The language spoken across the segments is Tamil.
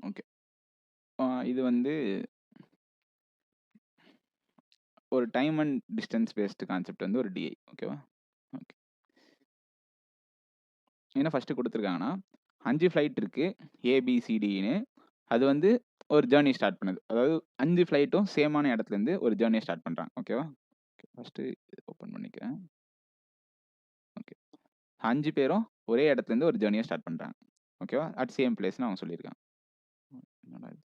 ஓகே. இது வந்து ஒரு time and distance based concept வந்து ஒரு டிஐ. ஓகேவா? ஓகே. என்ன ஃபர்ஸ்ட்டு குடுத்துருக்காங்கன்னா, 5 ஃப்ளைட் இருக்கு. ஏபிசிடின்னு. அது வந்து ஒரு ஜர்னி ஸ்டார்ட் பண்ணுது. அதாவது 5 ஃப்ளைட்டும் சேமான இடத்துலேருந்து ஒரு ஜர்னிய ஸ்டார்ட் பண்றாங்க. ஓகேவா? ஓகே. ஃபர்ஸ்ட்டு ஓப்பன் பண்ணிக்கிறேன். ஓகே. 5 பேரும் ஒரே இடத்துலேருந்து ஒரு ஜர்னிய ஸ்டார்ட் பண்றாங்க. ஓகேவா? அட் சேம் பிளேஸ்ன்னு அவங்க சொல்லியிருக்காங்க. என்னடா இது?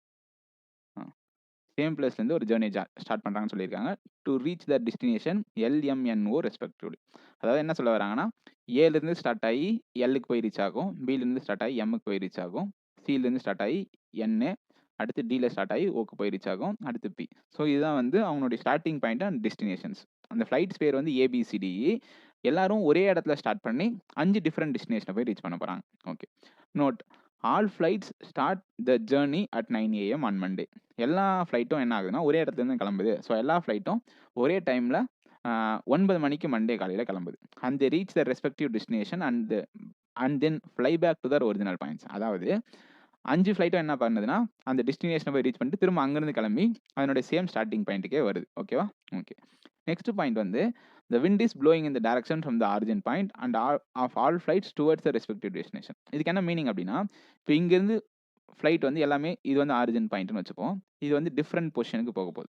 சேம் பிளேஸ்லேருந்து ஒரு ஜர்னி ஸ்டார்ட் பண்ணுறாங்கன்னு சொல்லியிருக்காங்க. To reach the destination LMNO respectively. அதாவது என்ன சொல்ல வராங்கன்னா, ஏலேருந்து ஸ்டார்ட் ஆகி எல்லுக்கு போய் ரீச் ஆகும். பிலேருந்து ஸ்டார்ட் ஆகி எம்முக்கு போய் ரீச் ஆகும். சிலேருந்து ஸ்டார்ட் ஆகி என்னு, அடுத்து டியில் ஸ்டார்ட் ஆகி ஓக்கு போய் ரீச் ஆகும். அடுத்து பி. ஸோ இதுதான் வந்து அவங்களுடைய ஸ்டார்டிங் பாயிண்ட் அண்ட் டெஸ்டினேஷன்ஸ். அந்த ஃப்ளைட்ஸ் பேர் வந்து ஏபிசிடிஇ. எல்லாரும் ஒரே இடத்துல ஸ்டார்ட் பண்ணி 5 டிஃப்ரெண்ட் டெஸ்டினேஷனை போய் ரீச் பண்ண போகிறாங்க. Okay. Note, all flights start the journey at 9 AM on Monday. எல்லா ஃப்ளைட்டும் என்ன ஆகுதுன்னா ஒரே இடத்துலேருந்து கிளம்புது. ஸோ எல்லா ஃப்ளைட்டும் ஒரே டைமில் 9 மணிக்கு மண்டே காலையில் கிளம்புது. And they reach the respective destination and then fly back to their original points. அதாவது 5 ஃப்ளைட்டும் என்ன பண்ணுதுன்னா அந்த டெஸ்டினேஷனை போய் ரீச் பண்ணிட்டு திரும்ப அங்கேருந்து கிளம்பி அதனுடைய சேம் ஸ்டார்டிங் பாயிண்ட்டுக்கே வருது. ஓகேவா? ஓகே. நெக்ஸ்ட் பாயிண்ட் வந்து the wind is blowing in the direction from the origin point and of all flights towards the respective destination. இதுக்கு என்ன மீனிங் அப்படின்னா, இப்போ இங்கேருந்து ஃப்ளைட் வந்து எல்லாமே இது வந்து ஆரிஜின் பாயிண்ட்னு வச்சுப்போம். இது வந்து டிஃப்ரெண்ட் பொசிஷனுக்கு போக போகுது.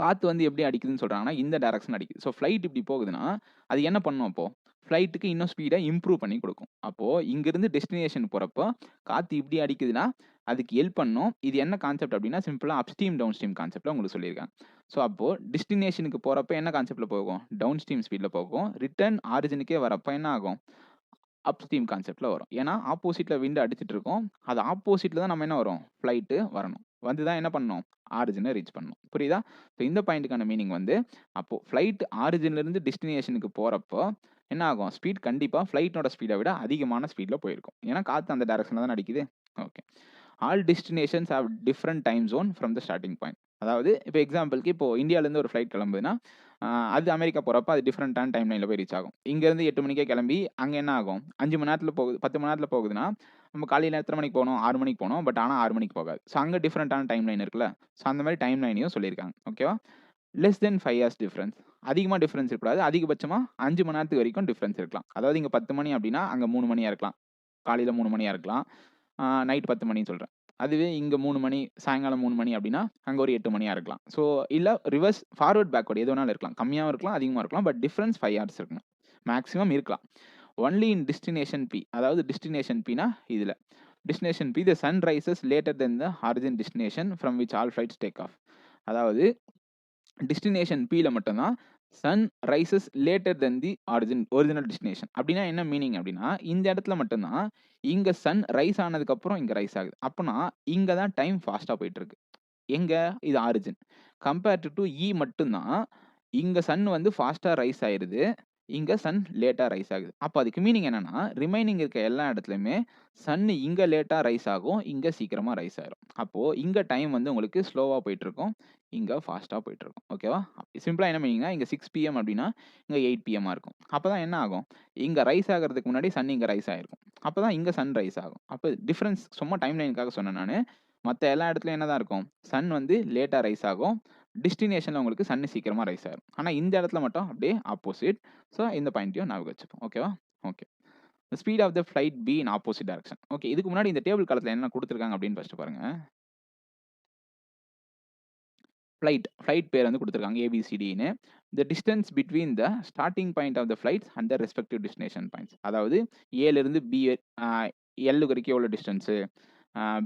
காற்று வந்து எப்படி அடிக்குதுன்னு சொல்கிறாங்கன்னா இந்த டைரக்ஷன் அடிக்குது. ஸோ ஃப்ளைட் இப்படி போகுதுன்னா அது என்ன பண்ணும்? அப்போது ஃப்ளைட்டுக்கு இன்னும் ஸ்பீடை இம்ப்ரூவ் பண்ணி கொடுக்கும். அப்போது இங்கேருந்து டெஸ்டினேஷன் போகிறப்போ காற்று இப்படி அடிக்குதுன்னா அதுக்கு ஹெல்ப் பண்ணும். இது என்ன கான்செப்ட் அப்படின்னா சிம்பிளாக அப்ஸ்ட்ரீம் டவுன் ஸ்ட்ரீம் கான்செப்டில் உங்களுக்கு சொல்லியிருக்காங்க. ஸோ அப்போது டெஸ்டினேஷனுக்கு போகிறப்ப என்ன கான்செப்டில் போகும்? டவுன் ஸ்ட்ரீம் ஸ்பீடில் போகும். ரிட்டர்ன் ஆரிஜினுக்கே வரப்போ என்ன ஆகும்? அப்ஸ்ட்ரீம் கான்செப்டில் வரும். ஏன்னா ஆப்போசிட்டில் விண்டு அடிச்சிட்டு இருக்கோம். அது ஆப்போசிட்டில் தான் நம்ம என்ன வரும்? ஃப்ளைட்டு வரணும். வந்து தான் என்ன பண்ணணும்? ஆரிஜினை ரீச் பண்ணணும். புரியுதா? ஸோ இந்த பாயிண்ட்டுக்கான மீனிங் வந்து அப்போது ஃப்ளைட் ஆரிஜின்லேருந்து டெஸ்டினேஷனுக்கு போகிறப்போ என்ன ஆகும்? ஸ்பீட் கண்டிப்பாக ஃப்ளைட்டோட ஸ்பீடை விட அதிகமான ஸ்பீடில் போயிருக்கும். ஏன்னா காற்று அந்த டைரக்ஷனில் தான் அடிக்குது. Okay. All destinations have different time zone from the starting point. அதாவது இப்போ எக்ஸாம்பிளுக்கு இப்போ இந்தியாவிலேருந்து ஒரு ஃப்ளைட் கிளம்புதுன்னா அது அமெரிக்கா போகிறப்ப அது டிஃப்ரெண்ட்டான டைம் லைனில் போய் ரீச் ஆகும். இங்கேருந்து 8 மணிக்கே கிளம்பி அங்கே என்ன ஆகும்? 5 மணி நேரத்தில் போகுது, 10 மணி நேரத்தில் போகுதுன்னா நம்ம காலையில் எத்தனை மணிக்கு போகணும்? 6 மணிக்கு போகணும். பட் ஆனால் 6 மணிக்கு போகாது. ஸோ அங்கே டிஃப்ரெண்ட்டான டைம் லைன் இருக்குல்ல. ஸோ அந்த மாதிரி டைம் லைனையும் சொல்லியிருக்காங்க. ஓகேவா? Less than 5 hours difference. அதிகமாக டிஃப்ரென்ஸ் இருக்கக்கூடாது. அதிகபட்சமாக 5 மணி நேரத்துக்கு வரைக்கும் டிஃப்ரென்ஸ் இருக்கலாம். அதாவது இங்கே 10 மணி அப்படின்னா அங்கே 3 மணியாக இருக்கலாம். காலையில் 3 மணியாக இருக்கலாம். நைட் 10 மணின்னு சொல்கிறேன். அதுவே இங்கே 3 மணி, சாயங்காலம் 3 மணி அப்படின்னா அங்கே ஒரு 8 மணியாக இருக்கலாம். ஸோ இல்லை ரிவர்ஸ், ஃபார்வர்ட், பேக்வர்ட் எது வேணாலும் இருக்கலாம். கம்மியாகவும் இருக்கலாம், அதிகமாக இருக்கலாம். பட் டிஃப்ரென்ஸ் 5 ஹவர்ஸ் இருக்கணும். மேக்ஸிமம் இருக்கலாம். Only in destination B. அதாவது டெஸ்டினேஷன் பினா இதில் destination B the sun rises later then the origin destination from which all flights take off. அதாவது டெஸ்டினேஷன் பியில் மட்டும்தான் sun rises later then the original destination. அப்படின்னா என்ன மீனிங் அப்படின்னா இந்த இடத்துல மட்டும்தான் இங்கே சன் ரைஸ் ஆனதுக்கப்புறம் இங்கே ரைஸ் ஆகுது. அப்போனா இங்கே தான் டைம் ஃபாஸ்ட்டாக போயிட்டு இருக்கு. எங்கே? இது ஆரிஜின். கம்பேர்டு டு இ மட்டும்தான் இங்கே சன் வந்து ஃபாஸ்ட்டாக ரைஸ் ஆயிடுது, இங்கே சன் லேட்டாக ரைஸ் ஆகுது. அப்போ அதுக்கு மீனிங் என்னன்னா ரிமைனிங் இருக்க எல்லா இடத்துலையுமே சன் இங்கே லேட்டாக ரைஸ் ஆகும், இங்கே சீக்கிரமாக ரைஸ் ஆயிரும். அப்போது இங்கே டைம் வந்து உங்களுக்கு ஸ்லோவாக போயிட்டுருக்கும், இங்கே ஃபாஸ்ட்டாக போயிட்டுருக்கும். ஓகேவா? சிம்பிளாக என்ன மீனிங்னா இங்கே 6 PM அப்படின்னா இங்கே 8 PM இருக்கும். அப்போ தான் என்ன ஆகும்? இங்கே ரைஸ் ஆகிறதுக்கு முன்னாடி சன் இங்கே ரைஸ் ஆகிருக்கும். அப்போ தான் இங்கே சன் ரைஸ் ஆகும். அப்போ டிஃப்ரென்ஸ் சும்மா டைம் லைனுக்காக சொன்னேன் நான். மற்ற எல்லா இடத்துலையும் என்ன தான் இருக்கும்? சன் வந்து லேட்டாக ரைஸ் ஆகும், டெஸ்டினேஷனில் உங்களுக்கு சன் சீக்கிரமாக ரைஸ் ஆகும். ஆனால் இந்த இடத்துல மட்டும் அப்படியே ஆப்போசிட். ஸோ இந்த பாயிண்ட்டையும் ஞாபகம் வச்சுப்போம். ஓகேவா? Okay. Speed of the flight B in opposite direction. Okay. இதுக்கு முன்னாடி இந்த டேபிள் காலத்தில் என்ன கொடுத்துருக்காங்க அப்படின்னு ஃபஸ்ட்டு பாருங்க. ஃப்ளைட் பேர் வந்து கொடுத்துருக்காங்க ஏபிசிடின்னு. The distance between the starting point of the flights and the respective destination points. அதாவது ஏலேருந்து பி, எல் வரைக்கும் எவ்வளோ டிஸ்டன்ஸு,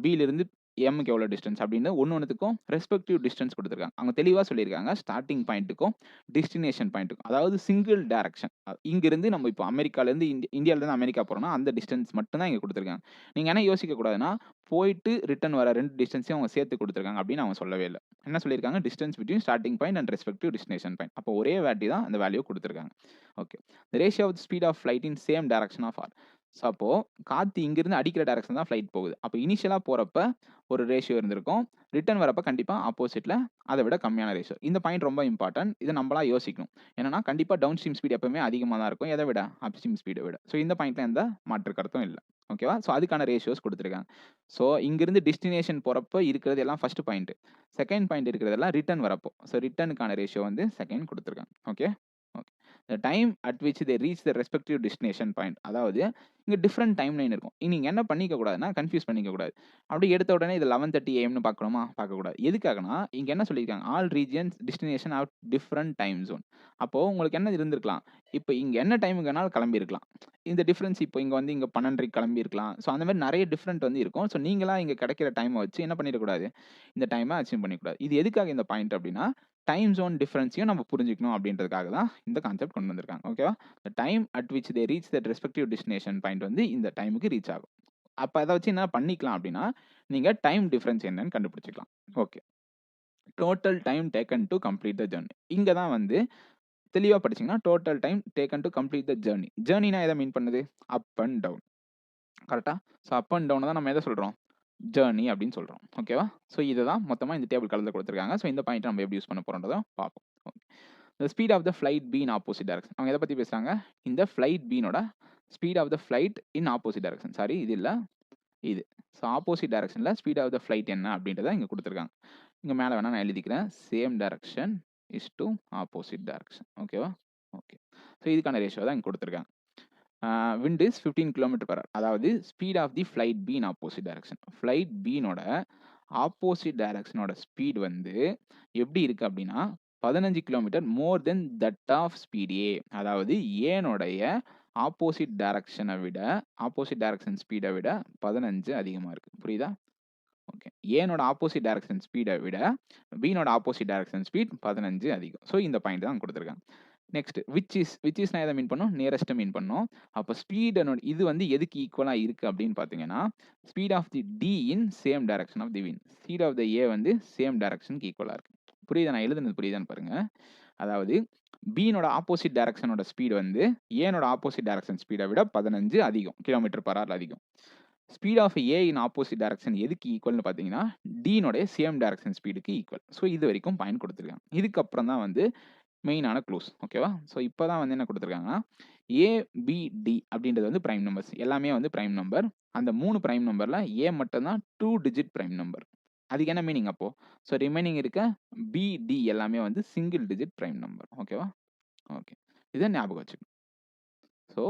பியிலிருந்து எம்முக்கு எவ்வளோ டிஸ்டன்ஸ் அப்படின்னு ஒன்றுத்துக்கும் ரெஸ்பெக்டிவ் டிஸ்டன்ஸ் கொடுத்துருக்காங்க. அவங்க தெளிவாக சொல்லியிருக்காங்க ஸ்டார்டிங் பாயிண்ட்டுக்கும் டெஸ்டினேஷன் பாயிண்ட்டுக்கும். அதாவது சிங்கிள் டேரக்ஷன். இங்கிருந்து நம்ம இப்போ அமெரிக்காலேருந்து இந்தியாவிலேருந்து அமெரிக்கா போகிறோம்னா அந்த டிஸ்டன்ஸ் மட்டும் தான் இங்கே கொடுத்துருக்காங்க. நீங்கள் என்ன யோசிக்கக்கூடாதுன்னா போயிட்டு ரிட்டர்ன் வர 2 டிஸ்டன்ஸையும் அவங்க சேர்த்து கொடுத்துருக்காங்க அப்படின்னு அவங்க சொல்லவே இல்லை. என்ன சொல்லியிருக்காங்க? Distance between starting point and respective destination point. அப்போ ஒரே வேல்யூ தான் அந்த வேல்யூ கொடுத்துருக்காங்க. Okay. The ratio of speed of flight in same direction of air. So, அப்போ காத்து இங்கிருந்து அடிக்கிற டைரக்ஷன் தான் ஃப்ளைட் போகுது. அப்போ இனிஷியலா போறப்ப ஒரு ரேஷியோ இருந்திருக்கும். ரிட்டர்ன் வரப்ப கண்டிப்பா ஆப்போசிட்ல அத விட கம்மியான ரேஷியோ. இந்த பாயிண்ட் ரொம்ப இம்பார்ட்டன்ட். இத நம்பளா யோசிக்கணும். என்னன்னா, கண்டிப்பா டவுன் ஸ்ட்ரீம் ஸ்பீட் எப்பவுமே அதிகமா தான் இருக்கும். எத விட? அப் ஸ்ட்ரீம் ஸ்பீட விட. ஸோ, இந்த பாயிண்ட்ல எந்த மாற்று கருத்தும் இல்ல. ஓகேவா? ஸோ, அதுக்கான ரேஷியோஸ் குடுத்திருக்காங்க. ஸோ, இங்கிருந்து டெஸ்டினேஷன் போறப்ப இருக்கிறது எல்லாம் ஃபர்ஸ்ட் பாயிண்ட். செகண்ட் பாயிண்ட் இருக்கிறதெல்லாம் ரிட்டர்ன் வரப்போ. ஸோ, ரிட்டர்னுக்கான ரேஷியோ வந்து செகண்ட் குடுத்திருக்காங்க. Okay. Okay. The time at which they reach the respective destination point. அதாவது இங்க டிஃபரெண்ட் டைம் லைன் இருக்கும். நீங்க என்ன பண்ணிக்க கூடாதுன்னா, கன்ஃப்யூஸ் பண்ணிக்க கூடாது. அப்படியே எடுத்த உடனே இது 11:30 ஏஎம்னு பார்க்கணுமா? பார்க்கக்கூடாது. எதுக்காகன்னா, இங்க என்ன சொல்லியிருக்காங்க? All regions destination have different time zone. அப்போ உங்களுக்கு என்ன இருந்திருக்கலாம்? இப்ப இங்க என்ன டைமுக்கு வேணாலும் கிளம்பியிருக்கலாம். இந்த டிஃபரன்ஸ் இப்போ இங்க வந்து இங்க 12:30க்கு கிளம்பியிருக்கலாம். ஸோ அந்த மாரி நெறைய டிஃபரெண்ட் வந்து இருக்கும். ஸோ நீங்களா இங்க கிடைக்கிற டைம வச்சு என்ன பண்ணிறக்கூடாது? இந்த டைம அச்சீவ் பண்ணிக்கக்கூடாது. இது எதுக்காக இந்த பாயிண்ட் அப்படின்னா, டைம் ஜோன் டிஃபரன்ஸையும் நம்ம புரிஞ்சுக்கணும் அப்படின்றதுக்காக தான் இந்த கான்செப்ட் கொண்டு வந்திருக்காங்க. ஓகேவா? The time at which they reach that respective destination point வந்து இந்த டைமுக்கு ரீச் ஆகும். அப்ப அத வச்சு என்ன பண்ணிக்கலாம் அப்படின்னா, நீங்க டைம் டிஃபரன்ஸ் என்னன்னு கண்டுபிடிச்சுக்கலாம். Okay. Total time taken to complete the journey. இங்க தான் வந்து தெளிவா படிச்சீங்கன்னா, total time taken to complete the journey. ஜர்னினா எத மீன் பண்ணுது? Up and down. கரெக்ட்டா? ஸோ அப் அண்ட் டவுன தான் நம்ம எத சொல்றோம்? ஜர்னி அப்படின்னு சொல்றோம். ஓகேவா? ஸோ இத தான் மொத்தமா இந்த டேபிள் கலர்ல குடுத்திருக்காங்க. ஸோ இந்த பாயிண்ட்ட நம்ம எப்படி யூஸ் பண்ண போறோம்ன்றத பார்ப்போம். Okay. The speed of the flight B in opposite direction. அவங்க எத பத்தி பேசுறாங்க? இந்த ஃப்ளைட் பீனோட speed of the flight in opposite direction. Sorry இது இல்ல. இது. ஸோ ஆப்போசிட் டைரக்ஷன்ல ஸ்பீட் ஆஃப் த ஃப்ளைட் என்ன அப்படின்றத இங்க குடுத்திருக்காங்க. இங்க மேல வேணா நான் எழுதிக்கிறேன். Same direction is to opposite direction. ஓகேவா? ஓகே. ஸோ இதுக்கான ரேஷியோ தான் இங்க குடுத்திருக்காங்க. Wind is 15 km/h. அதாவது speed of the flight B in opposite direction. Flight பீனோட ஆப்போசிட் டைரக்ஷனோட ஸ்பீட் வந்து எப்படி இருக்கு அப்படின்னா, 15 kilometre more than that of speed A. அதாவது ஏனுடைய ஆப்போசிட் டைரக்ஷன விட ஆப்போசிட் டைரக்ஷன் ஸ்பீட விட 15 அதிகமா இருக்கு. புரியுதா? ஓகே. ஏனோட ஆப்போசிட் டைரக்ஷன் ஸ்பீட விட பீனோட ஆப்போசிட் டைரக்ஷன் ஸ்பீட் 15 அதிகம். ஸோ இந்த பாயிண்ட் தான் குடுத்திருக்காங்க. நெக்ஸ்ட் விச் இஸ்னா எத மீன் பண்ணும்? நியரஸ்ட் மீன் பண்ணும். அப்ப ஸ்பீட் இது வந்து எதுக்கு ஈக்குவலா இருக்கு அப்படின்னு பார்த்தீங்கன்னா, speed of the D in same direction of the wind. Speed of the A வந்து சேம் டைரக்ஷனுக்கு ஈக்குவலா இருக்கு. புரியுதா? நான் எழுதுனது புரியுதான்னு பாருங்க. அதாவது பீனோட ஆப்போசிட் டைரக்ஷனோட ஸ்பீட் வந்து ஏனோட ஆப்போசிட் டைரக்ஷன் ஸ்பீட விட 15 அதிகம். கிலோமீட்டர்/ஹவர் அதிகம். Speed of A in opposite direction எதுக்கு ஈக்குவல்னு பார்த்தீங்கன்னா, டீனோட சேம் டைரக்ஷன் ஸ்பீடுக்கு ஈக்குவல். ஸோ இது வரைக்கும் பாயிண்ட் குடுத்திருக்காங்க. இதுக்கப்புறம் தான் வந்து மெயினான க்ளூஸ். ஓகேவா? ஸோ இப்ப தான் வந்து என்ன குடுத்திருக்காங்கன்னா, ஏ, பி, டி அப்படின்றது வந்து பிரைம் நம்பர்ஸ். எல்லாமே வந்து பிரைம் நம்பர். அந்த 3 பிரைம் நம்பர்ல ஏ மட்டும் தான் 2 டிஜிட் பிரைம் நம்பர். அதுக்கு என்ன மீனிங் அப்போ? ஸோ ரிமைனிங் இருக்க பி, டி எல்லாமே வந்து சிங்கிள் டிஜிட் பிரைம் நம்பர். ஓகேவா? ஓகே. இத ஞாபகம் வச்சுக்கணும். ஸோ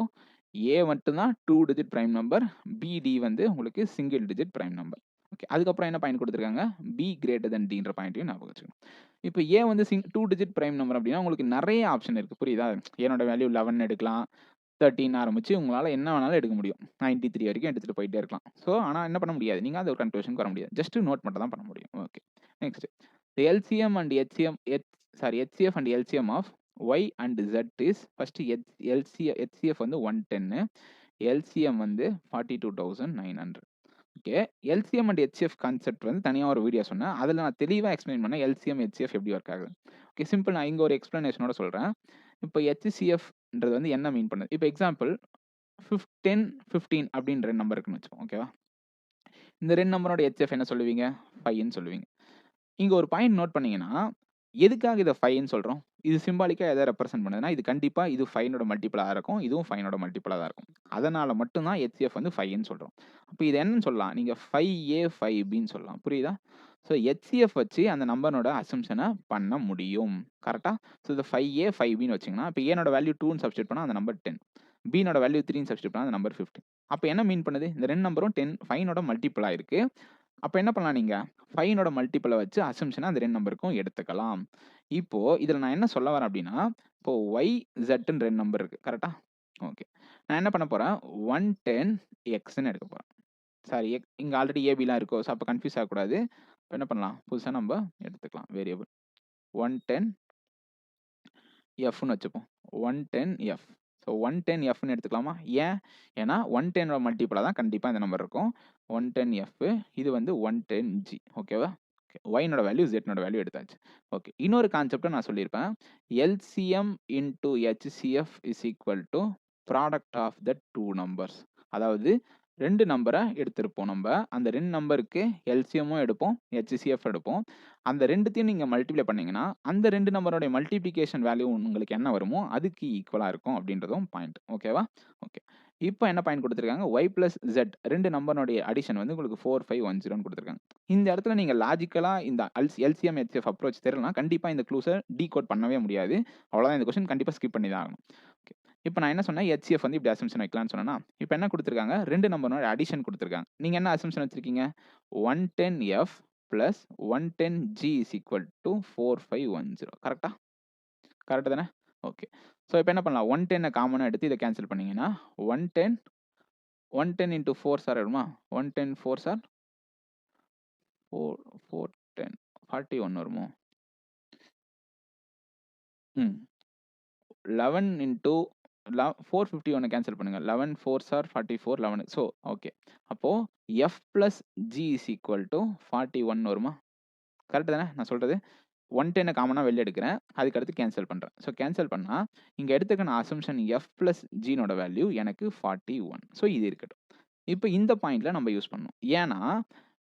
ஏ மட்டும் தான் 2 digit prime number. B, D வந்து உங்களுக்கு single digit prime number. Okay. அதுக்கப்புறம் என்ன பாயிண்ட் குடுத்திருக்காங்க? பி கிரேட்டர் தென் டின்ற பாயிண்ட்டையும் ஞாபகம் வச்சுக்கணும். இப்ப ஏ வந்து 2 டிஜிட் பிரைம் நம்பர் அப்படின்னா, உங்களுக்கு நெறைய ஆப்ஷன் இருக்கு. புரியுதா? ஏனோட வேல்யூ 11 எடுக்கலாம். 13 ஆரம்பிச்சு உங்களால என்ன வேணாலும் எடுக்க முடியும். 93 வரைக்கும் எடுத்துட்டு போயிட்டே இருக்கலாம். ஸோ ஆனா என்ன பண்ண முடியாது. நீங்க அந்த ஒரு கன்க்ளூஷனுக்கு வர முடியாது. ஜஸ்ட் நோட் மட்டும் தான் பண்ண முடியும். Okay. Next. The LCM and HCF and LCM of Y and Z is first HCF வந்து 110. எல்சிஎம் வந்து 42,900. Okay. LCM and HCF concept வந்து தனியா ஒரு வீடியோ சொன்னேன். அதுல நான் தெளிவா எக்ஸ்பிளைன் பண்ணேன். எல்சிஎம், ஹெச்சிஎஃப் எப்படி ஒர்க் ஆகுது. ஓகே. சிம்பிள் நான் இங்க ஒரு எக்ஸ்பிளனேஷனோட சொல்றேன். இப்ப ஹெச்சிஎஃப்ன்றது வந்து என்ன மீன் பண்ணுது? இப்ப எக்ஸாம்பிள் 10, 15 அப்படின்னு 2 நம்பர் இருக்குன்னு வச்சுக்கோங்க. ஓகேவா? இந்த 2 நம்பரோட ஹெச்சிஎஃப் என்ன சொல்லுவீங்க? 5ன்னு சொல்லுவீங்க. இங்க ஒரு பாயிண்ட் நோட் பண்ணீங்கன்னா, எதுக்காக இத 5ன்னு சொல்றோம்? இது சிம்பாலிக்கா எத ரெப்ரசன்ட் பண்ணுதுன்னா, இது கண்டிப்பா இது 5னோட மல்டிபிளா இருக்கும். இதுவும் 5னோட மல்டிபிளா தான் இருக்கும். அதனால மட்டும் தான் ஹெச்சிஎஃப் வந்து 5ன்னு சொல்றோம். அப்ப இது என்னன்னு சொல்லலாம்? நீங்க 5A, 5Bன்னு சொல்லலாம். புரியுதா? ஸோ ஹெச்சிஎஃப் வச்சு அந்த நம்பரோட அசம்ப்ஷன பண்ண முடியும். கரெக்ட்டா? ஸோ இது 5A, 5Bன்னு வச்சீங்கன்னா, இப்ப ஏனோட வேல்யூ 2ன்னு சப்ஸ்டிட்யூட் பண்ணா அந்த நம்பர் 10. பீனோட வேல்யூ 3ன்னு சப்ஸ்டிட்யூட் பண்ணா அந்த நம்பர் 15. அப்ப என்ன மீன் பண்ணுது? இந்த 2 நம்பரும் 5னோட மல்டிபிளா இருக்கு. அப்ப என்ன பண்ணலாம் நீங்க? 5னோட மல்டிபிள வச்சு அசம்ப்ஷன அந்த 2 நம்பருக்கும் எடுத்துக்கலாம். இப்போ இதுல நான் என்ன சொல்ல வரேன் அப்டின்னா, இப்போ ஒய், இசட்ன்னு 2 நம்பர் இருக்கு. கரெக்ட்டா? ஓகே. நான் என்ன பண்ண போறேன்? 110xன்னு எடுக்க போறேன். சாரி இங்க ஆல்ரெடி ஏபிலாம் இருக்கோ. ஸோ அப்ப கன்ஃப்யூஸ் ஆகக்கூடாது. இப்ப என்ன பண்ணலாம்? புதுசா நம்ப எடுத்துக்கலாம் வேரியபிள். 110fன்னு வச்சுப்போம். 110f. ஸோ 110fன்னு எடுத்துக்கலாமா? ஏன்? ஏன்னா 110ஓட மல்டிபிளா தான் கண்டிப்பா இந்த நம்பர் இருக்கும். 110f இது வந்து 110g. ஓகேவா? ஓகே. ஒய்னோட வேல்யூ, இசட்னோட வேல்யூ எடுத்தாச்சு. ஓகே. இன்னொரு கான்செப்ட்ட நான் சொல்லியிருப்பேன். LCM into HCF is equal to product of the 2 numbers. அதாவது 2 நம்பர எடுத்திருப்போம் நம்ப. அந்த 2 நம்பருக்கு எல்சிஎம்மும் எடுப்போம், ஹெச்சிஎஃப் எடுப்போம். அந்த 2த்தையும் நீங்க மல்டிப்ளை பண்ணீங்கன்னா, அந்த 2 நம்பருடைய மல்டிப்ளிகேஷன் வேல்யூ உங்களுக்கு என்ன வருமோ, அதுக்கு ஈக்குவலா இருக்கும் அப்படின்றதும் பாயிண்ட். ஓகேவா? ஓகே. இப்ப என்ன பாயிண்ட் குடுத்திருக்காங்க? y பிளஸ் z 2 நம்பருடைய அடிஷன் வந்து உங்களுக்கு 4510ன்னு குடுத்திருக்காங்க. இந்த இடத்துல நீங்க லாஜிக்கலா இந்த எல்சிஎம், ஹெச்சிஎஃப் அப்ரோச் தெரியலனா, கண்டிப்பா இந்த க்ளூஸ டீகோட் பண்ணவே முடியாது. அவ்வளவுதான் இந்த கொஸ்டின் கண்டிப்பா ஸ்கிப் பண்ணி தான் ஆகணும். ஓகே. இப்ப நான் என்ன சொன்னேன்? ஹெச்சிஎஃப் வந்து இப்படி அசம்ப்ஷன் வைக்கலாம்னு சொன்னேனா, இப்ப என்ன குடுத்திருக்காங்க? 2 நம்பரோட அடிஷன் குடுத்திருக்காங்க. நீங்க என்ன அசம்ப்ஷன் வச்சிருக்கீங்க? 110f plus 110g is equal two 4510. கரெக்ட்டா? கரெக்ட் தானே? ஓகே. ஸோ இப்ப என்ன பண்ணலாம்? 110 காமனா எடுத்து இத கேன்சல் பண்ணீங்கன்னா, 110 110 இன்டூ 4 சார் வருமா? 110 4 சார் 4 410 41 வருமோ? ம். 11 இன்டூ 451 கேன்சல் பண்ணுங்க. 11 4 சார் 44 11 ஸோ ஓகே. அப்போ f plus g is equal to 41 வருமா? கரெக்ட் தானே நான் சொல்றது? 110 காமனா வெளில எடுக்கிறேன். அதுக்கு அடுத்து கேன்சல் பண்றேன். ஸோ கேன்சல் பண்ணா, இங்க எடுத்துக்கின அசம்ப்ஷன் f பிளஸ் g னோட வேல்யூ எனக்கு 41. ஸோ இது இருக்கட்டும். இப்ப இந்த பாயிண்ட்ல நம்ம யூஸ் பண்ணணும். ஏன்னா,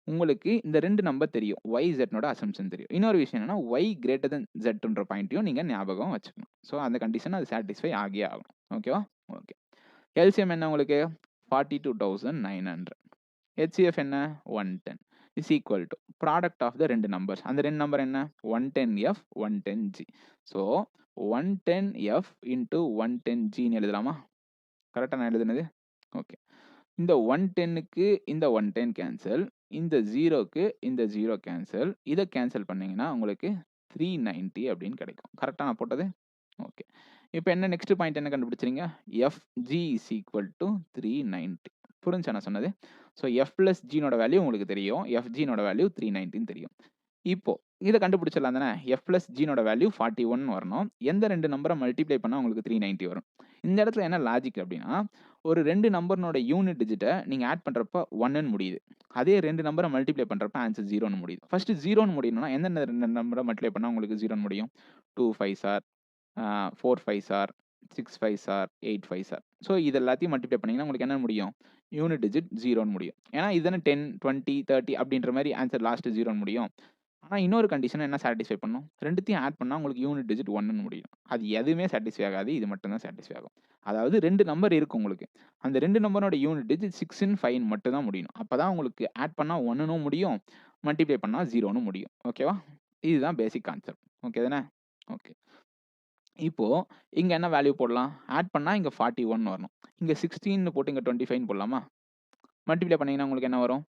உங்களுக்கு இந்த 2 நம்பர் தெரியும். y, z னோட அசம்ப்ஷன் தெரியும். இன்னொரு விஷயம் என்னன்னா, y கிரேட்டர் தென் zன்ற பாயிண்ட்டையும் நீங்க ஞாபகம் வச்சுக்கணும். ஸோ அந்த கண்டிஷன் அது சாட்டிஸ்ஃபை ஆகியே ஆகணும். ஓகேவா? ஓகே. எல்சிஎம் என்ன உங்களுக்கு? 42,900. ஹெச்சிஎஃப் என்ன? 110 is equal to product of the 2 numbers. அந்த 2 நம்பர் என்ன? 110f 110g. So 110f into 110gன்னு எழுதலாமா? கரெக்ட்டா நான் எழுதுனது? ஓகே. இந்த 110க்கு இந்த 110 கேன்சல். இந்த 0க்கு இந்த 0 கேன்சல். இத கேன்சல் பண்ணீங்கன்னா, உங்களுக்கு 390 அப்படின்னு கிடைக்கும். கரெக்ட்டா நான் போட்டது? ஓகே. இப்ப என்ன நெக்ஸ்ட் பாயிண்ட் என்ன கண்டுபிடிச்சீங்க? fg is equal to 390. புரிஞ்சா நான் சொன்னது? ஸோ f பிளஸ் g னோட வேல்யூ உங்களுக்கு தெரியும். fg னோட வேல்யூ 390ன்னு தெரியும். இப்போ இத கண்டுபிடிச்சிடலாம் தானே? f பிளஸ் g னோட வேல்யூ 41 வரணும். எந்த 2 நம்பர மல்டிப்ளை பண்ணா உங்களுக்கு 390 வரும்? இந்த இடத்துல என்ன லாஜிக் அப்படின்னா, ஒரு 2 நம்பர்னோட யூனிட் டிஜிட்ட நீங்க ஆட் பண்றப்ப 1ன்னு முடியுது. அதே 2 நம்பர மல்டிப்ளை பண்றப்ப ஆன்சர் 0ன்னு முடியுது. ஃபர்ஸ்ட் 0ன்னு முடியணும்னா எந்தெந்த 2 நம்பர மல்டிப்ளை பண்ணா உங்களுக்கு 0ன்னு முடியும்? 2 5s are 4 5s are 6 5s are 8 5s are. So இது எல்லாத்தையும் மல்டிப்ளை பண்ணீங்கன்னா உங்களுக்கு என்ன முடியும்? யூனிட் டிஜிட் 0ன்னு முடியும். ஏன்னா இதுதானே 10, 20, 30 அப்படின்ற மாரி ஆன்சர் லாஸ்ட் 0ன்னு முடியும். ஆனா இன்னொரு கண்டிஷன் என்ன சாட்டிஸ்ஃபை பண்ணும்? 2த்தையும் ஆட் பண்ணா உங்களுக்கு யூனிட் டிஜிட் 1ன்னு முடியும். அது எதுவுமே சாட்டிஸ்ஃபை ஆகாது. இது மட்டும் தான் சாட்டிஸ்ஃபை ஆகும். அதாவது 2 நம்பர் இருக்கு உங்களுக்கு. அந்த 2 நம்பரோட யூனிட் டிஜிட் 6 5 மட்டும் தான் முடியணும். அப்பதான் உங்களுக்கு ஆட் பண்ணா 1ன்னும் முடியும். மல்டிப்ளை பண்ணா 0ன்னு முடியும். ஓகேவா? இதுதான் பேசிக் கான்செப்ட். ஓகே தானே? ஓகே. இப்போ இங்க என்ன வேல்யூ போடலாம்? ஆட் பண்ணா இங்க 41 வரணும். இங்க 16ன்னு போட்டு இங்க 25ன்னு போடலாமா? மல்டிப்ளை பண்ணீங்கன்னா உங்களுக்கு என்ன வரும்?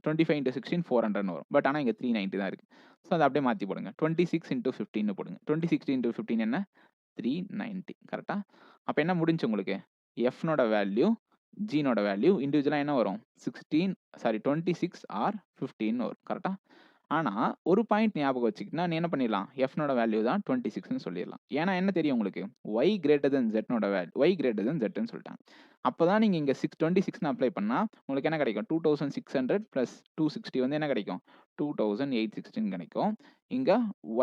25 இன்டூ 16 400ன்னு வரும். பட் ஆனா இங்க 390 தான் இருக்கு. ஸோ அத அப்படியே மாத்தி போடுங்க. 26 இன்டூ 15ன்னு போடுங்க. 26 இன்டூ 15 என்ன? 390. கரெக்ட்டா? அப்ப என்ன முடிஞ்சுச்சு உங்களுக்கு? f னோட வேல்யூ, g னோட வேல்யூ இண்டிவிஜுவலா என்ன வரும்? 26 ஆர் 15ன்னு வரும். கரெக்ட்டா? ஆனா, ஒரு பாயிண்ட் ஞாபகம் வச்சுக்கிட்டா நீ என்ன பண்ணிடலாம்? f னோட வேல்யூ தான் 26ன்னு சொல்லிடலாம். ஏன்னா என்ன தெரியும் உங்களுக்கு? y கிரேட்டர் தென் z னோட y கிரேட்டர் தென் zன்னு சொல்லிட்டாங்க. அப்பதான் நீங்க இங்க 26ன்னு அப்ளை பண்ணா உங்களுக்கு என்ன கிடைக்கும்? 2600 பிளஸ் 260 வந்து என்ன கிடைக்கும்? 2816 கிடைக்கும். இங்க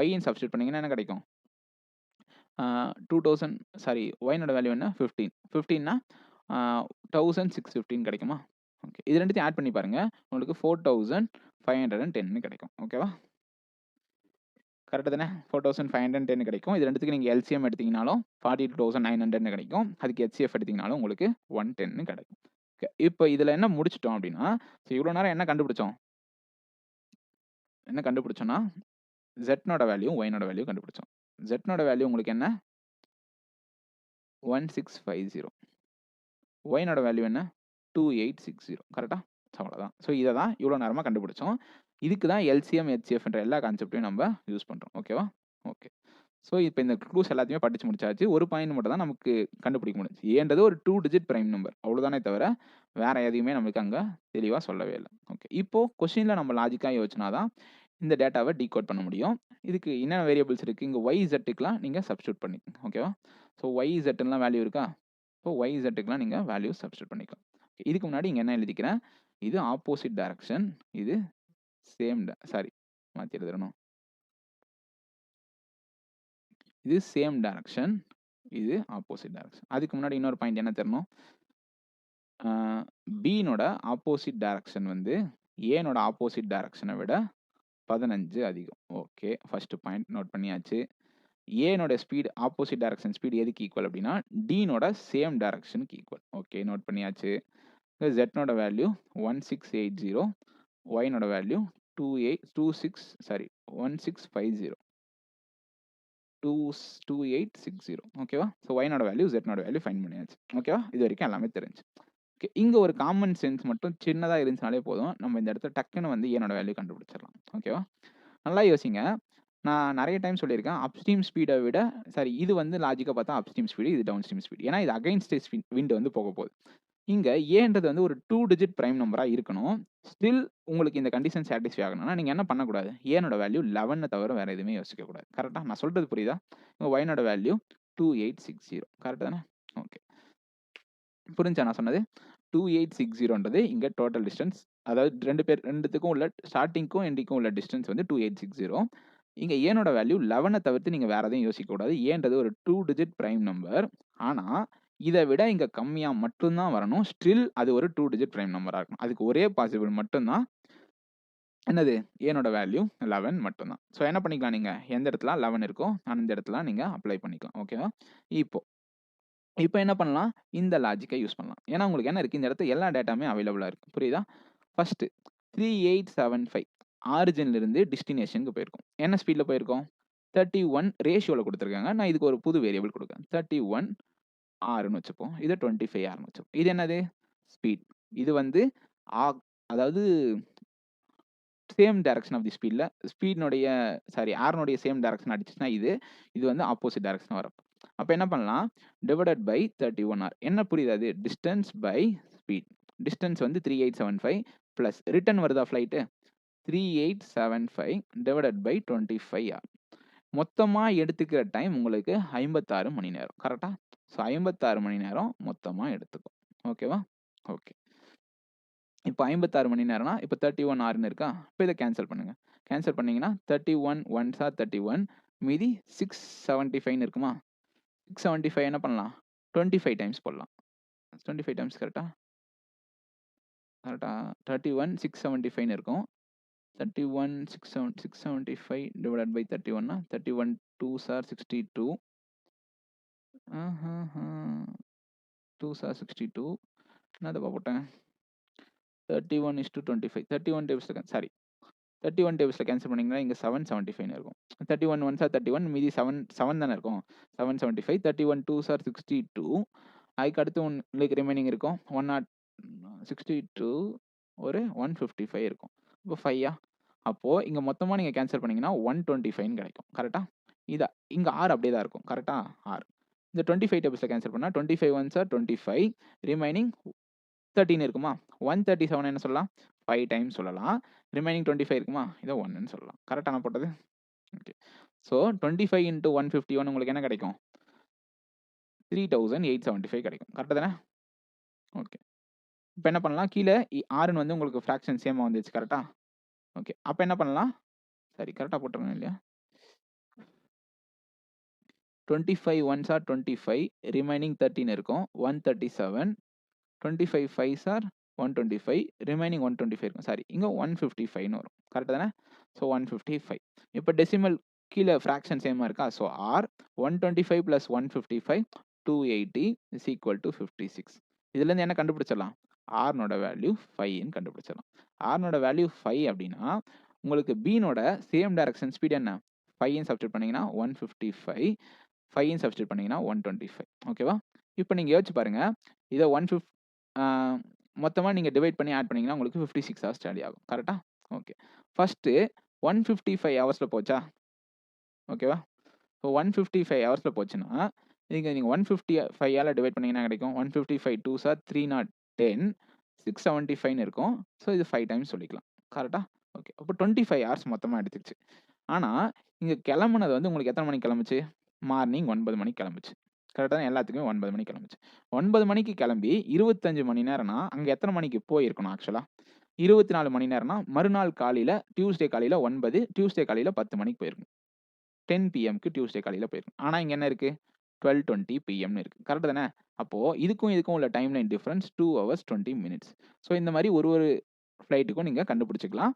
y ன்னு சப்ஸ்டிட்யூட் பண்ணீங்கன்னா என்ன கிடைக்கும்? 2000 சாரி y னோட வேல்யூ என்ன? 15. 15ன்னா 1615 கிடைக்குமா? ஓகே. இது 2த்தையும் ஆட் பண்ணி பாருங்க. உங்களுக்கு 4510ன்னு கிடைக்கும். ஓகேவா? கரெக்ட் தானே? 4510 கிடைக்கும். இது 2த்துக்கு நீங்க எல்சிஎம் எடுத்தீங்கனாலும் 42900ன்னு கிடைக்கும். அதுக்கு ஹெச்சிஎஃப் எடுத்தீங்கனாலும் உங்களுக்கு 110ன்னு கிடைக்கும். ஓகே. இப்ப இதுல என்ன முடிச்சுட்டோம் அப்படின்னா, இவ்வளோ நேரம் என்ன கண்டுபிடிச்சோம்? என்ன கண்டுபிடிச்சோம்னா, z னோட வேல்யூ, y னோட வேல்யூ கண்டுபிடிச்சோம். z னோட வேல்யூ உங்களுக்கு என்ன? 1650. y னோட வேல்யூ என்ன? 2860. கரெக்ட்டா? அவ்வளோதான். ஸோ இத தான் இவ்வளோ நேரமா கண்டுபிடிச்சோம். இதுக்கு தான் எல்சிஎம், ஹெச்சிஎஃப்ன்ற எல்லா கான்செப்ட்டையும் நம்ம யூஸ் பண்றோம். ஓகேவா? ஓகே. ஸோ இப்ப இந்த க்ளூஸ் எல்லாத்தையுமே படிச்சு முடிச்சாச்சு. ஒரு பாயிண்ட் மட்டும் தான் நமக்கு கண்டுபிடிக்க முடிஞ்சுச்சு. ஏன்றது ஒரு 2 டிஜிட் பிரைம் நம்பர். அவ்வளோதானே தவிர, வேற எதையுமே நம்மளுக்கு அங்க தெளிவா சொல்லவே இல்ல. ஓகே. இப்போ கொஸ்டின்ல நம்ம லாஜிக்கா யோசிச்சனா தான் இந்த டேட்டாவ டீகோட் பண்ண முடியும். இதுக்கு என்னென்ன வேரியபிள்ஸ் இருக்கு? இங்க y, zக்குலாம் நீங்க சப்ஸ்டிட்யூட் பண்ணிக்கங்க. ஓகேவா? ஸோ y, zன்னுலாம் வேல்யூ இருக்கா? இப்போ y, zக்குலாம் நீங்க வேல்யூ சப்ஸ்டிட்யூட் பண்ணிக்கலாம். இதுக்கு முன்னாடி இங்க என்ன எழுதிக்கிறேன்? இது ஆப்போசிட் டைரக்ஷன். இது சேம் சாரி மாத்தி எழுதணும். இது சேம் டைரக்ஷன். இது ஆப்போசிட் டைரக்ஷன். அதுக்கு முன்னாடி இன்னொரு பாயிண்ட் என்ன தெரியணும்? பியினோட ஆப்போசிட் டைரக்ஷன் வந்து ஏனோட ஆப்போசிட் டைரக்ஷனை விட 15 அதிகம். ஓகே. ஃபர்ஸ்ட் பாயிண்ட் நோட் பண்ணியாச்சு. ஏனோட ஸ்பீட் ஆப்போசிட் டைரக்ஷன் ஸ்பீட் எதுக்கு ஈக்குவல் அப்படின்னா டீனோட சேம் டைரக்ஷனுக்கு ஈக்குவல். ஓகே நோட் பண்ணியாச்சு. ஜெட்னோட வேல்யூ 1680, ஒய்னோட வேல்யூ 1650 2860. ஓகேவா? ஸோ ஒய்னோட வேல்யூ ஜெட்னோட வேல்யூ ஃபைண்ட் பண்ணியாச்சு. ஓகேவா? இது வரைக்கும் எல்லாமே தெரிஞ்சு. ஓகே. இங்கே ஒரு காமன் சென்ஸ் மட்டும் சின்னதாக இருந்துச்சுனாலே போதும். நம்ம இந்த இடத்துல டக்குன்னு வந்து ஏனோட வேல்யூ கண்டுபிடிச்சிடலாம். ஓகேவா? நல்லா யோசிங்க. நான் நிறைய டைம் சொல்லியிருக்கேன். அப்ஸ்ட்ரீம் ஸ்பீடை விட இது வந்து லாஜிக்காக பார்த்தா அப்ஸ்ட்ரீம் ஸ்பீடு, இது டவுன் ஸ்ட்ரீம் ஸ்பீடு. ஏன்னா இது அகைன்ஸ்ட் விண்ட் வந்து போக போகுது. இங்கே ஏன்றது வந்து ஒரு 2 டிஜிட் பிரைம் நம்பராக இருக்கணும். ஸ்டில் உங்களுக்கு இந்த கண்டிஷன் சாட்டிஸ்ஃபை ஆகணும்னா நீங்கள் என்ன பண்ணக்கூடாது, ஏனோட வேல்யூ 11 தவிர வேறு எதுவுமே யோசிக்கக்கூடாது. கரெக்டாக நான் சொல்கிறது புரியுதா? ஒய்னோட வேல்யூ 2860. கரெக்டாக தானே? ஓகே. புரிஞ்சா நான் சொன்னது? 2860ன்றது இங்கே டோட்டல் டிஸ்டன்ஸ். அதாவது ரெண்டுத்துக்கும் உள்ள ஸ்டார்டிங்க்கும் எண்டிங்க்கும் உள்ள டிஸ்டன்ஸ் வந்து 2860. இங்கே ஏனோட வேல்யூ 11 தவிர்த்து நீங்கள் வேறு எதையும் யோசிக்கக்கூடாது. ஏன்றது ஒரு 2 டிஜிட் பிரைம் நம்பர். ஆனால் இதை விட இங்கே கம்மியாக மட்டும்தான் வரணும். ஸ்டில் அது ஒரு 2 டிஜிட் பிரைம் நம்பராக இருக்கணும். அதுக்கு ஒரே பாசிபிள் மட்டும்தான் என்னது, ஏனோட வேல்யூ 11 மட்டும்தான். ஸோ என்ன பண்ணிக்கலாம், நீங்கள் எந்த இடத்துல 11 இருக்கோ அந்த இடத்துல நீங்கள் அப்ளை பண்ணிக்கலாம். ஓகேவா? இப்போ என்ன பண்ணலாம், இந்த லாஜிக்கை யூஸ் பண்ணலாம். ஏன்னா உங்களுக்கு என்ன இருக்குது, இந்த இடத்துல எல்லா டேட்டாமே அவைலபிளாக இருக்குது. புரியுதா? ஃபஸ்ட்டு 3875 ஆரிஜின்லேருந்து டெஸ்டினேஷனுக்கு போயிருக்கோம். என்ன ஸ்பீடில் போயிருக்கோம்? 31 ரேஷியோவில் கொடுத்துருக்காங்க. நான் இதுக்கு ஒரு புது வேரியபிள் கொடுக்குறேன். 31 ஆர்னு வச்சுப்போம். இதை 25 ஆர்னு வச்சுப்போம். இது என்னது? ஸ்பீட். இது வந்து அதாவது சேம் டைரக்ஷன் ஆஃப் தி ஸ்பீடினுடைய ஆர்னுடைய சேம் டைரக்ஷன் அடிச்சுன்னா இது வந்து ஆப்போசிட் டைரக்ஷன் வரும். அப்போ என்ன பண்ணலாம், டிவைடட் பை 31 ஆர். என்ன புரியுது, அது டிஸ்டன்ஸ் பை ஸ்பீட். டிஸ்டன்ஸ் வந்து 3875 ப்ளஸ் ரிட்டர்ன் வருதா ஃப்ளைட்டு 3875 டிவைடட் பை 25 ஆர். மொத்தமாக எடுத்துக்கிற டைம் உங்களுக்கு 56 மணி நேரம். கரெக்டாக? ஸோ 56 மணி நேரம் மொத்தமாக எடுத்துக்கும். ஓகேவா? ஓகே. இப்போ 56 மணி நேரம்னா இப்போ 31 ஆர்னு இருக்கா? இப்போ இதை கேன்சல் பண்ணுங்கள். கேன்சல் பண்ணிங்கன்னா 31 1s are 31, மீதி 675 இருக்குமா? 675 என்ன பண்ணலாம், 25 டைம்ஸ் போடலாம். 25 டைம்ஸ் கரெக்டாக 31 675 இருக்கும். 31 675 divided by 31னா 31 2s are 62. 2s are 62. என்னது போட்டேன்? 31:25. 31 டேபிள்ஸில் கேன்சல் பண்ணிங்கன்னா இங்கே 775 இருக்கும். 31 1s are 31, மீதி 7 தானே இருக்கும். 775. 31 2s are 62. அதுக்கு அடுத்து உங்களுக்கு ரிமைனிங் இருக்கும் 162 ஒரு 155 இருக்கும். இப்போ 5 அப்போது இங்கே மொத்தமாக நீங்கள் கேன்சல் பண்ணிங்கன்னா 125 கிடைக்கும். கரெக்டாக? இங்கே ஆர் அப்படியே தான் இருக்கும். கரெக்டாக? ஆர் இந்த 25 டேபிள்ஸில் கேன்சல் பண்ணால் 25 1s are 25, ரிமைனிங் 13 இருக்குமா? 137 என்ன சொல்லலாம், 5 டைம்ஸ் சொல்லலாம். ரிமைனிங் 25 இருக்குமா? இதை 1ன்னு சொல்லலாம். கரெக்டாக நான் போட்டது? ஓகே. ஸோ 25 × 151 உங்களுக்கு என்ன கிடைக்கும்? 3875 கிடைக்கும். கரெக்டாக தானே? ஓகே. இப்போ என்ன பண்ணலாம், கீழே ஆறுன்னு வந்து உங்களுக்கு ஃப்ராக்ஷன் சேமாக வந்துச்சு. கரெக்டாக? ஓகே. அப்போ என்ன பண்ணலாம், கரெக்டாக போட்டுருங்க இல்லையா? 25 1s are 25, ரிமைனிங் 13 இருக்கும். 137. 25 5s are 125, ரிமைனிங் 125 இருக்கும். இங்கே 155ன்னு வரும். கரெக்டாக தானே? ஸோ 155. இப்போ டெசிமல் கீழே ஃப்ராக்ஷன் சேமாக இருக்கா? So are 125 + 155 280 is equal to 56. இதுலேருந்து என்ன கண்டுபிடிச்சிடலாம், ஆர்னோட வேல்யூ 5ன்னு கண்டுபிடிச்சிடலாம். ஆர்னோட வேல்யூ 5 அப்படின்னா உங்களுக்கு பீனோட சேம் டைரக்ஷன் ஸ்பீட் என்ன, 5ன்னு சப்ஸ்டியூட் பண்ணிங்கன்னா 155, 5ன்னு சப்ஸ்டியூட் பண்ணிங்கன்னா 125. ஓகேவா? இப்போ நீங்கள் யோசிச்சு பாருங்கள், இதை மொத்தமாக நீங்கள் டிவைட் பண்ணி ஆட் பண்ணிங்கன்னா உங்களுக்கு 56 ஹவர்ஸ் டேலி ஆகும். கரெக்டாக? ஓகே. ஃபஸ்ட்டு 155 ஹவர்ஸில் போச்சா? ஓகேவா? ஸோ 155 ஹவர்ஸில் போச்சுன்னா இங்கே நீங்கள் 155ஆல் டிவைட் பண்ணிங்கன்னா கிடைக்கும். 155 2s are 310, 675ன்னு இருக்கும். ஸோ இது 5 டைம்ஸ் சொல்லிக்கலாம். கரெக்டாக? ஓகே. அப்போ 25 ஹவர்ஸ் மொத்தமாக எடுத்துச்சு. ஆனால் இங்கே கிளம்புனது வந்து உங்களுக்கு எத்தனை மணிக்கு கிளம்புச்சு? மார்னிங் 9 மணிக்கு கிளம்புச்சு. கரெக்டாக தான், எல்லாத்துக்குமே 9 மணிக்கு கிளம்புச்சு. 9 மணிக்கு கிளம்பி 25 மணி நேரம்னா அங்கே எத்தனை மணிக்கு போயிருக்கணும் ஆக்சுவலாக? 24 மணி நேரம்னா மறுநாள் காலையில் டியூஸ்டே காலையில் 9, டியூஸ்டே காலையில் 10 மணிக்கு போயிருக்கும். 10 PM டியூஸ்டே காலையில் போயிருக்கும். ஆனால் இங்கே என்ன இருக்குது, 12:20 PM இருக்குது. கரெக்டு தானே? அப்போ இதுக்கும் உள்ள time line difference 2 hours 20 minutes. So இந்த மாரி ஒரு ஃப்ளைட்டுக்கும் நீங்க கண்டுபிடிச்சுக்கலாம்.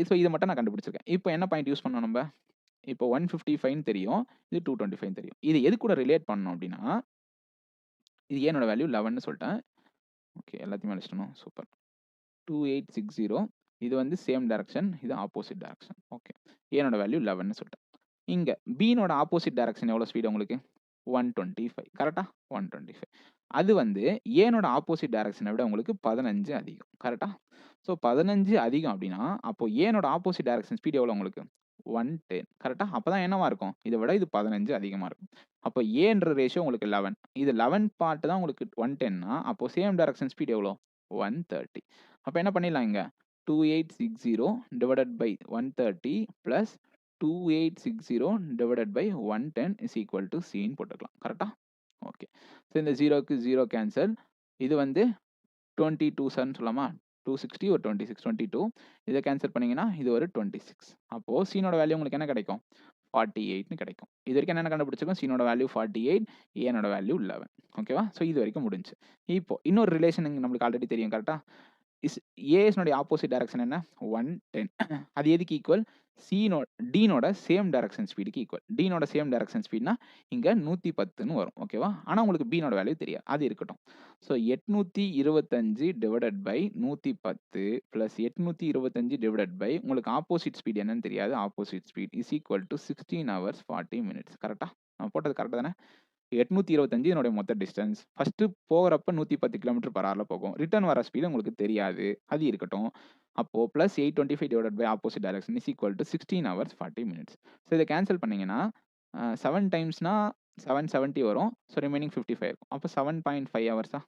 ஸோ இத மட்டும் நான் கண்டுபிடிச்சிருக்கேன். இப்போ என்ன பாயிண்ட் யூஸ் பண்ணோம் நம்ப? இப்போ 155 தெரியும். இது 225 தெரியும். இது எது கூட ரிலேட் பண்ணணும் அப்டின்னா, இது ஏனோட வேல்யூ 11ன்னு சொல்ட்டேன். ஓகே, எல்லாத்தையுமே அழிச்சிட்டணும். சூப்பர். 2860 இது வந்து சேம் டைரக்ஷன், இது ஆப்போசிட் டைரக்ஷன். ஓகே. ஏனோட வேல்யூ 11ன்னு சொல்ட்டேன். இங்க பீனோட ஆப்போசிட் டைரக்ஷன் எவ்வளோ ஸ்பீடு உங்களுக்கு? 125 கரெக்ட்டா? 125. அது வந்து ஏனோட ஆப்போசிட் டைரக்ஷன விட உங்களுக்கு 15 அதிகம். கரெக்ட்டா? ஸோ 15 அதிகம் அப்டின்னா, அப்போ ஏனோட ஆப்போசிட் டைரக்ஷன் ஸ்பீட் எவ்வளோ உங்களுக்கு? 110 கரெக்ட்டா? அப்பதான் என்னவா இருக்கும்? இத விட இது 15 அதிகமா இருக்கும். அப்போ ஏன்ற ரேஷியோ உங்களுக்கு 11. இது 11 பார்ட் தான் உங்களுக்கு 110னா, அப்போ சேம் டைரக்ஷன் ஸ்பீட் எவ்வளோ? 130. அப்ப என்ன பண்ணிடலாம் இங்க? 2860 divided by 130 plus 2860 divided by 110 is equal to சின்னு போட்டுக்கலாம். கரெக்ட்டா? ஓகே. ஸோ இந்த 0க்கு 0 கேன்சல். இது வந்து 22 7 சொல்லலாமா? 260 ஒரு 26 22. இத கேன்சல் பண்ணீங்கன்னா, இது ஒரு 26. அப்போ சீனோட வேல்யூ உங்களுக்கு என்ன கிடைக்கும்? 48ன்னு கிடைக்கும். இதுவரைக்கும் என்னென்ன கண்டுபிடிச்சிருக்கோம்? சீனோட வேல்யூ 48, ஏனோட வேல்யூ 11. ஓகேவா? ஸோ இது வரைக்கும் முடிஞ்சுச்சு. இப்போ இன்னொரு ரிலேஷன் நம்மளுக்கு ஆல்ரெடி தெரியும். கரெக்ட்டா? ஏஎஸ்னுடைய ஆப்போசிட் டைரக்ஷன் என்ன? 110. அது எதுக்கு ஈக்குவல்? டீனோட சேம் டைரக்ஷன் ஸ்பீடுக்கு ஈக்குவல். டீனோட சேம் டைரக்ஷன் ஸ்பீட்னா இங்க 110ன்னு வரும். ஓகேவா? ஆனா உங்களுக்கு பீனோட வேல்யூ தெரியாது. அது இருக்கட்டும். So 825 divided by 110 plus 825 divided by உங்களுக்கு ஆப்போசிட் ஸ்பீட் என்னன்னு தெரியாது. Opposite speed is equal to 16 hours 40 minutes. கரெக்ட்டா? நான் போட்டது கரெக்ட் தானே? 825 என்னுடைய மொத்த டிஸ்டன்ஸ். ஃபர்ஸ்ட்டு போகுறப்ப 110 கிலோமீட்டர் பெர் ஹவர்ல போகும். ரிட்டர்ன் வர ஸ்பீடு உங்களுக்கு தெரியாது. அது இருக்கட்டும். அப்போ plus 825 divided by opposite direction is equal to 16 hours 40 minutes. So இத கேன்சல் பண்ணீங்கன்னா, 7 டைம்ஸ்னா 770 வரும். ஸோ ரிமைனிங் 55 இருக்கும். அப்போ 7.5 ஹவர்ஸா?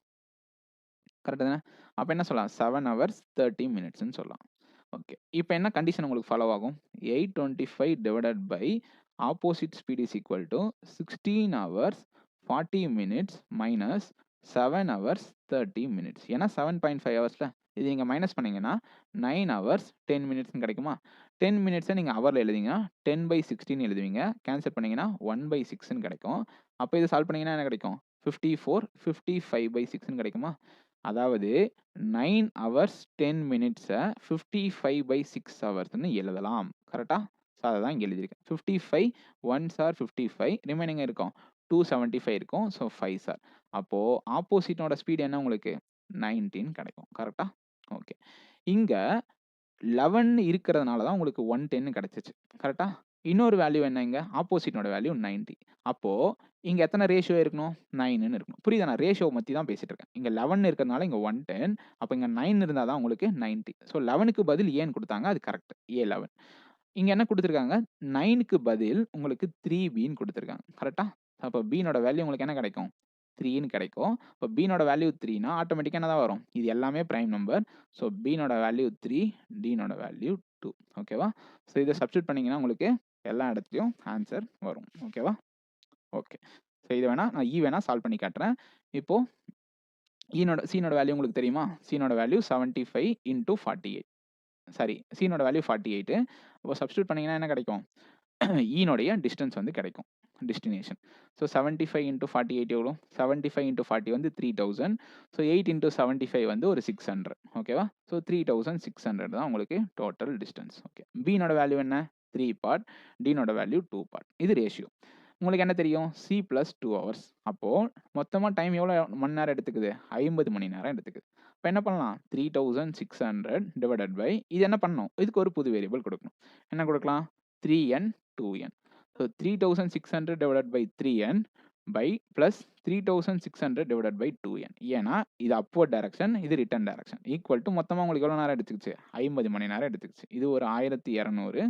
கரெக்ட் தானே? அப்ப என்ன சொல்லலாம்? 7 ஹவர்ஸ் 30 மினிட்ஸ்ன்னு சொல்லலாம். ஓகே. இப்ப என்ன கண்டிஷன் உங்களுக்கு ஃபாலோ ஆகும்? 825 divided by opposite speed is equal to 16 hours 40 minutes minus 7 hours 30 minutes. ஏன்னா 7.5 ஹவர்ஸ்ல இது நீங்க மைனஸ் பண்ணீங்கன்னா 9 ஹவர்ஸ் 10 மினிட்ஸ்ன்னு கிடைக்குமா? 10 மினிட்ஸை நீங்க ஹவர்ல எழுதிங்கன்னா 10/16 எழுதுவீங்க. கேன்சல் பண்ணீங்கன்னா 1/6ன்னு கிடைக்கும். அப்போ இதை சால்வ் பண்ணீங்கன்னா என்ன கிடைக்கும்? 54 55/6ன்னு கிடைக்குமா? அதாவது 9 ஹவர்ஸ் 10 மினிட்ஸை 55/6 ஹவர்ஸ்ன்னு எழுதலாம். கரெக்ட்டா? ஸோ அதை தான் இங்க எழுதியிருக்கேன். 55 1s ஆர் 55 ரிமைனிங் இருக்கும் 275 இருக்கும். So 5s are. அப்போ ஆப்போசிட்டோட ஸ்பீட் என்ன உங்களுக்கு? 19 கிடைக்கும். கரெக்ட்டா? ஓகே. இங்க 11 இருக்கிறதுனால தான் உங்களுக்கு 110 கிடைச்சிச்சு. கரெக்ட்டா? இன்னொரு வேல்யூ என்ன இங்க? ஆப்போசிட்டோட வேல்யூ 90. அப்போ இங்க எத்தனை ரேஷியோ இருக்கணும்? 9ன்னு இருக்கணும். புரியுதா? நான் ரேஷியோ பத்தி தான் பேசிட்டு இருக்கேன். இங்க 11 இருக்கிறதுனால இங்க 110. அப்ப இங்க 9 இருந்தா தான் உங்களுக்கு 90. ஸோ 11க்கு பதில் ஏன்னு குடுத்தாங்க. அது கரெக்ட். A11. இங்க என்ன குடுத்திருக்காங்க? 9க்கு பதில் உங்களுக்கு 3Bன்னு குடுத்திருக்காங்க. கரெக்ட்டா? அப்ப Bனோட வேல்யூ உங்களுக்கு என்ன கிடைக்கும்? 3ன்னு கிடைக்கும். இப்ப Bனோட வேல்யூ 3னா ஆட்டோமேட்டிக்கா என்னதான் வரும்? இது எல்லாமே பிரைம் நம்பர். ஸோ Bனோட வேல்யூ 3, Dனோட வேல்யூ 2. ஓகேவா? ஸோ இத சப்ஸ்டிட்யூட் பண்ணீங்கன்னா உங்களுக்கு எல்லா இடத்துலயும் ஆன்சர் வரும். ஓகேவா? ஓகே. ஸோ இத வேணா நான் வேணா சால்வ் பண்ணி காட்டுறேன். இப்போ சீனோட வேல்யூ உங்களுக்கு தெரியுமா? சீனோட வேல்யூ 75 இன்டூ 48. சாரி, சீனோட வேல்யூ 48. அப்போ சப்ஸ்டிட்யூட் பண்ணீங்கன்னா என்ன கிடைக்கும்? ஈனோடைய டிஸ்டன்ஸ் வந்து கிடைக்கும். டெஸ்டினேஷன். ஸோ 75 இன்டூ 48 எவ்வளோ? 75 இன்டூ 40 வந்து 3000. ஸோ 8 இன்டூ 75 வந்து ஒரு 600. ஓகேவா? ஸோ 3600 தான் உங்களுக்கு டோட்டல் டிஸ்டன்ஸ். ஓகே. Bனோட வேல்யூ என்ன? 3 பார்ட். Dனோட வேல்யூ 2 பார்ட். இது ரேஷியோ. உங்களுக்கு என்ன தெரியும்? C plus 2 hours. அப்போ மொத்தமா டைம் எவ்வளோ மணி நேரம் எடுத்துக்குது? 50 மணி நேரம் எடுத்துக்குது. அப்ப என்ன பண்ணலாம்? 3600 டிவைடட் பை இது என்ன பண்ணணும்? இதுக்கு ஒரு புது வேரியபிள் கொடுக்கணும். என்ன கொடுக்கலாம்? 3n 2n. So 3600 divided by 3n by plus 3600 divided by 2n. ஏன்னா இது அப்வர்ட் டைரக்ஷன், இது ரிட்டர்ன் டைரக்ஷன். ஈக்குவல் டு மொத்தமா உங்களுக்கு எவ்வளோ நேரம் எடுத்துக்கிச்சு? 50 மணி நேரம் எடுத்துக்கிச்சு. இது ஒரு 1200,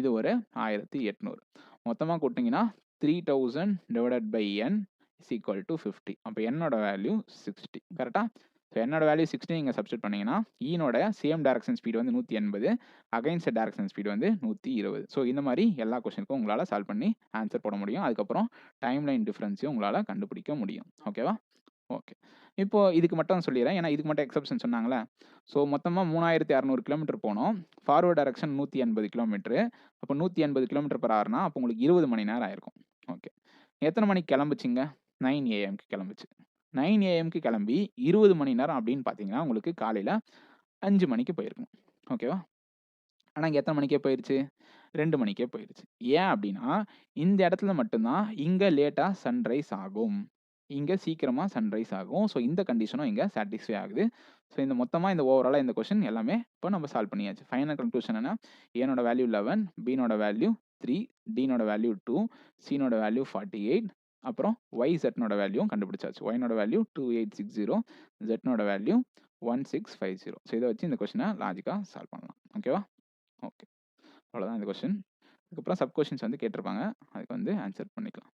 இது ஒரு 1800. மொத்தமா கூட்டிங்கன்னா 3000 divided by n is equal to 50. அப்போ என்னோட வேல்யூ 60. கரெக்டா? ஸோ என்னோட வேல்யூ 60 நீங்கள் சப்ஸ்டிட் பண்ணீங்கன்னா ஈனோட சேம் டைரக்ஷன் ஸ்பீட் வந்து 180, அகைன்ஸ்ட் டைரக்ஷன் ஸ்பீட் வந்து 120. ஸோ இந்த மாதிரி எல்லா கொஸ்டினுக்கும் உங்களால் சால்வ் பண்ணி ஆன்சர் போட முடியும். அதுக்கப்புறம் டைம் லைன் டிஃபரன்ஸையும் உங்களால் கண்டுபிடிக்க முடியும். ஓகேவா? ஓகே. இப்போ இதுக்கு மட்டும் சொல்லிடுறேன். ஏன்னா இதுக்கு மட்டும் எக்ஸப்ஷன் சொன்னாங்களே. ஸோ மொத்தமாக 3600 கிலோமீட்டர் போனோம். Forward direction 180 kilometre. அப்போ 180 கிலோமீட்டர் பெர் ஹவர்னா அப்போ உங்களுக்கு 20 மணி நேரம் ஆயிருக்கும். ஓகே. எத்தனை மணிக்கு கிளம்புச்சிங்க? 9 ஏஎம்க்கு கிளம்புச்சு. 9 ஏஎம்க்கு கிளம்பி 20 மணி நேரம் அப்படின்னு பார்த்தீங்கன்னா, உங்களுக்கு காலையில 5 மணிக்கு போயிருக்கணும். ஓகேவா? ஆனா இங்க எத்தன மணிக்கே போயிருச்சு? 2 மணிக்கே போயிருச்சு. ஏன் அப்படின்னா, இந்த இடத்துல மட்டும் தான் இங்க லேட்டா சன்ரைஸ் ஆகும். இங்க சீக்கிரமா சன்ரைஸ் ஆகும். ஸோ இந்த கண்டிஷனும் இங்க சாட்டிஸ்ஃபை ஆகுது. ஸோ இந்த மொத்தமா இந்த ஓவராலா இந்த கொஸ்டின் எல்லாமே இப்போ நம்ம சால்வ் பண்ணியாச்சு. ஃபைனல் கன்க்ளூஷன் என்ன? ஏனோட வேல்யூ 11, பினோட வேல்யூ 3, டினோட வேல்யூ 2, சினோட வேல்யூ 48, அப்புறம் ஒய்/இசட்னோட வேல்யூவும் கண்டுபிடிச்சாச்சு. ஒய்னோட வேல்யூ 2860, இசட்னோட வேல்யூ 1650. ஸோ இத வச்சு இந்த கொஸ்டின லாஜிக்கா சால்வ் பண்ணலாம். ஓகேவா? ஓகே. அவ்வளோதான் இந்த கொஸ்டின். அதுக்கப்புறம் சப் கொஸ்டின்ஸ் வந்து கேட்டிருப்பாங்க. அதுக்கு வந்து ஆன்சர் பண்ணிக்கலாம்.